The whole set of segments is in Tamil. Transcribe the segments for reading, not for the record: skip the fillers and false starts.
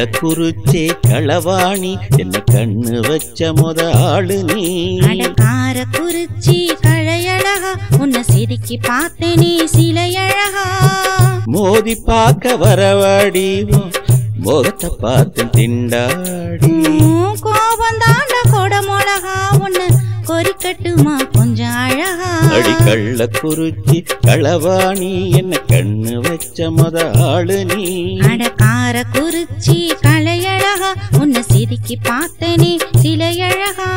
கள்ளக்குறிச்சி களவாணி என்ன கண்ணு வச்ச முத ஆளு நீ. காரக்குறிச்சி கழையழகா உன்னை செதுக்கி பார்த்தேனே சிலையழகா. மோதி பார்க்க வரவாடி முகத்தை பார்த்து திண்டாடி. கோபம் தாண்ட கொடமொழகா உன்னை கொறிக்கட்டுமா கொஞ்சம் அழகா. அடி கள்ளக்குறிச்சி களவாணி என்ன கண்ணு வச்ச முத ஆளு நீ. காரக்குறிச்சி கழையழகா உன்னை செதுக்கி பார்த்தேனே சிலையழகா.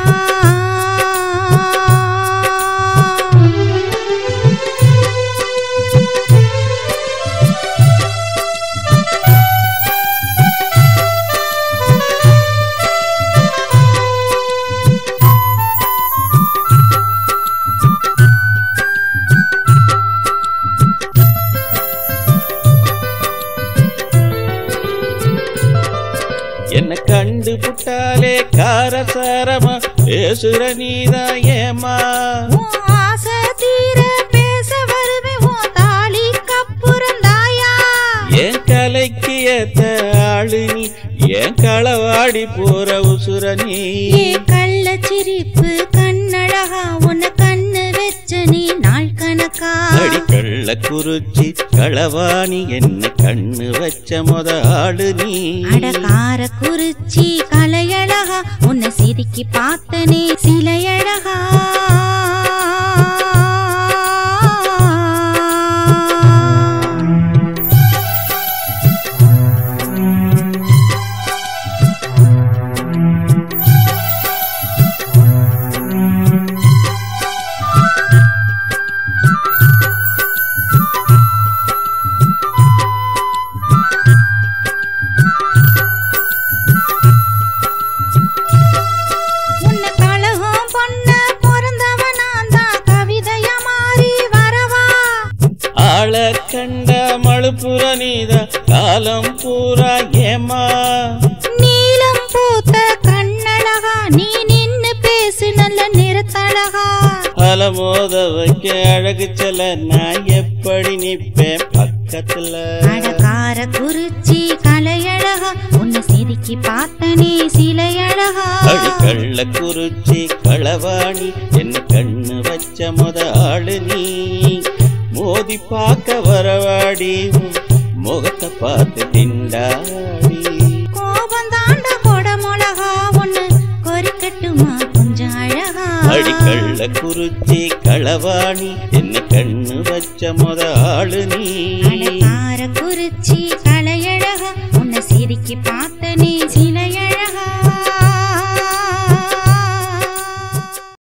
என்ன கண்டு புட்டாலே காரசாரமா பேசுற நீதான் ஏமா. ஆசை தீர பேச வருவே உன் தாலி கப்புறந்தாயா. என் கலைக்கு ஏத்த ஆளு நீ என் களவாடி போற உசுர நீ. கள்ள சிரிப்பு கண்ணழகா உன்னை கண்ணு வச்ச நீ நாள் கணக்கா. அடி கள்ளக்குறிச்சி களவாணி என்ன கண்ணு வச்ச முத ஆளு நீ. காரக்குறிச்சி கலையழகா உன்னை செதுக்கி பார்த்தனே சிலையழகா. கண்ட மழுப்புற நீதா காலம் பூரா ஏமா. நீலம் பூத்த கண்ணழகா நீ நின்னு பேசு நல்ல நிறத்தழகா. அலமோத வைக்க அழகு செல்ல நான் எப்படி நிப்பேன் பக்கத்துல. காரக்குறிச்சி கலையழகா உன்னை செதுக்கி பார்த்தனே சிலையழகா. அடி கள்ளக்குறிச்சி களவாணி என்ன கண்ணு வச்ச முத ஆளு நீ. மோதி பார்க்க வரவாடி முகத்தை பார்த்து திண்டாடி. கோபம் தாண்ட கொடமொழகா உன்னை கொறிக்கட்டுமா கொஞ்சம் அழகா. அடி கள்ளக்குறிச்சி களவாணி என்ன கண்ணு வச்ச முத ஆளு நீ. காரக்குறிச்சி கலையழகா உன்னை செதுக்கி பார்த்தனே